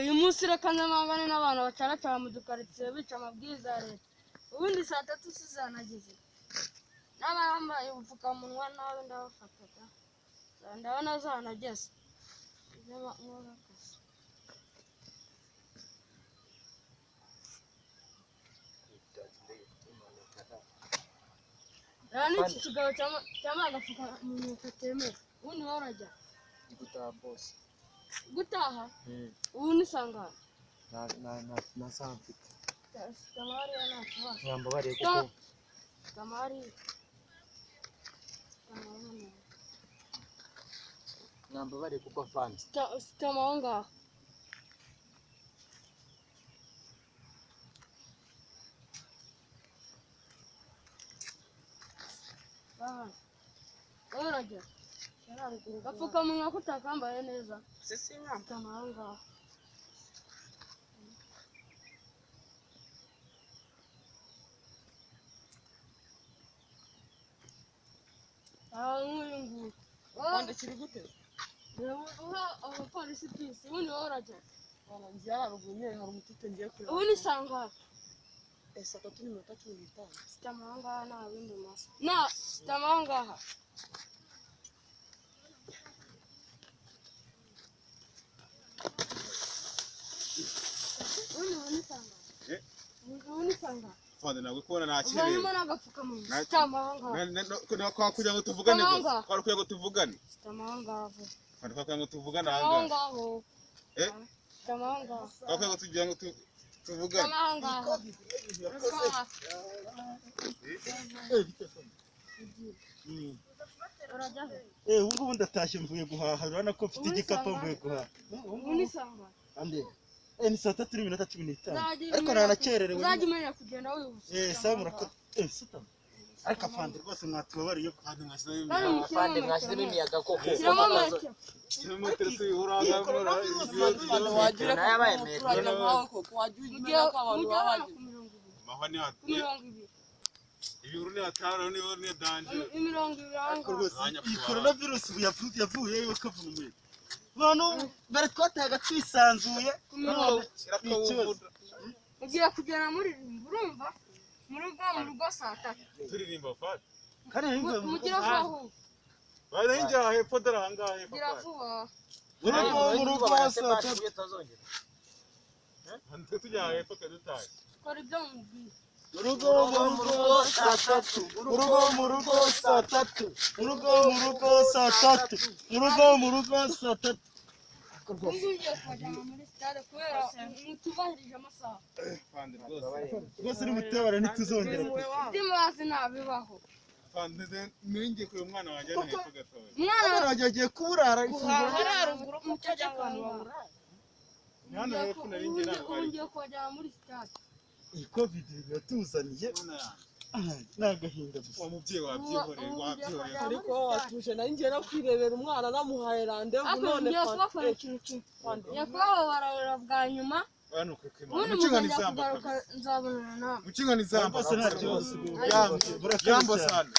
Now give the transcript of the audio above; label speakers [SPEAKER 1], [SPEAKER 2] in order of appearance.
[SPEAKER 1] uyu munsi reka nzamangane n'abantu bacaracara mu dukaritsiye bica amabwiriza ya leta. Ubundi saa 3 sizanageze. N'abambaye ubupfukamunwa nawe ndabafataga. Ndabona zanageze. Rani iki kigabo cyama agapfukamunwa katemewe. Ubundi wowe urajya
[SPEAKER 2] gutaha boss.
[SPEAKER 1] Gutaha? Ubu ni sangana.
[SPEAKER 2] Na samfite.
[SPEAKER 1] Tamari yana kwa.
[SPEAKER 2] Nyamba bari kuko.
[SPEAKER 1] Tamari.
[SPEAKER 2] Nyamba bari kuko fans.
[SPEAKER 1] Tamanga. Urajya. Gapfukamunwa kutakambaye neza.
[SPEAKER 3] Sisi nyamba.
[SPEAKER 1] Tamanga. Nguyu.
[SPEAKER 3] Wanda kiri gute?
[SPEAKER 1] Uha abapolisi pisi. Ubundi wowe urajya.
[SPEAKER 3] Njya haruguru nyine hari umutite ngiye kureba.
[SPEAKER 1] Ubu ni sangana.
[SPEAKER 3] Saa 3:15.
[SPEAKER 1] Sitamanga nta bindi maso. Na sitamanga. Ubu sanga.
[SPEAKER 4] Fande nawe kubona nakire.
[SPEAKER 1] Urimo nagapfukamunwa. Sitamanga.
[SPEAKER 4] Kwa kugira ngo tuvugane gusa. Kwa kugira ngo tuvugane.
[SPEAKER 1] Sitamanga.
[SPEAKER 4] Fande kwa kugira ngo tuvugane ahanga.
[SPEAKER 1] Sitamanga.
[SPEAKER 4] Kwa kugira ngo tugira ngo tuvugane.
[SPEAKER 1] Sitamanga.
[SPEAKER 2] Ubu ndatashye mvuye guhaha urabona ko mfite igikapu mvuye guhaha.
[SPEAKER 1] Ubu ni sanga.
[SPEAKER 2] Ande. Ni saa 3:15. Ariko nanakererewe.
[SPEAKER 1] Uzajya umenya kugenda wihuse.
[SPEAKER 2] Sawa murakoze. Sitama. Ariko afande rwose mwatubabariye
[SPEAKER 4] Fande mwashyizemo
[SPEAKER 3] Afande mwashyizemo imiyaga koko.
[SPEAKER 1] Shyiramo metero.
[SPEAKER 4] metero se uranga
[SPEAKER 3] Wagira nayabaye metero
[SPEAKER 1] nawe
[SPEAKER 3] koko wagira umenya ko abantu bahaje.
[SPEAKER 4] mahani hati.
[SPEAKER 1] 20.
[SPEAKER 4] Ibiro ni ataro ni danje.
[SPEAKER 1] 20.
[SPEAKER 2] iyi coronavirus yavuye bakavumwe. None bare twataga twisanzuye.
[SPEAKER 1] Ugiye kugera muri urumva? Mu rugo saa 3.
[SPEAKER 4] Turirimba fati.
[SPEAKER 2] Kare
[SPEAKER 1] Mugira vuba.
[SPEAKER 4] Bari njya hepfo darahangahe
[SPEAKER 1] Mugira vuba.
[SPEAKER 2] mu rugo saa 3.
[SPEAKER 4] Hande tujya hepfo kadutaye.
[SPEAKER 1] Kora ibyo mubwira.
[SPEAKER 2] Mu rugo saa 3. Mu rugo saa 3. Mu rugo saa 3.
[SPEAKER 1] Ugiye kujyana muri stade kubera mutubahirije amasaha.
[SPEAKER 4] Fande rwose.
[SPEAKER 2] Rwose uri mutabara ntituzongera.
[SPEAKER 1] Ndimazi nabibaho.
[SPEAKER 4] Fande ninjye kuyo mwana wanjye na hepfo gatoya.
[SPEAKER 1] Mwana
[SPEAKER 2] agiye kuburara
[SPEAKER 3] haruguru ko cyajya abantu babura.
[SPEAKER 4] Hano hepfo nari njye ntabwo ari.
[SPEAKER 1] ugiye kujyana muri stade.
[SPEAKER 2] iyi covid biratuzaniye nagahinda gusa.
[SPEAKER 4] Wa mubyeyi wabyihoreye.
[SPEAKER 3] Ariko watuje nari ngiye no kwirebera umwana namuhaye randevu none
[SPEAKER 1] ngiye kubakora ikintu kimwe. Ngiye kubabarira bwa nyuma.
[SPEAKER 4] Hano kwekema.
[SPEAKER 1] Ubundi muzajya kugaruka nzabonana nawe.
[SPEAKER 4] Mukinga ni zamba.
[SPEAKER 2] Rwose nta kibazo.
[SPEAKER 4] Yambo sana.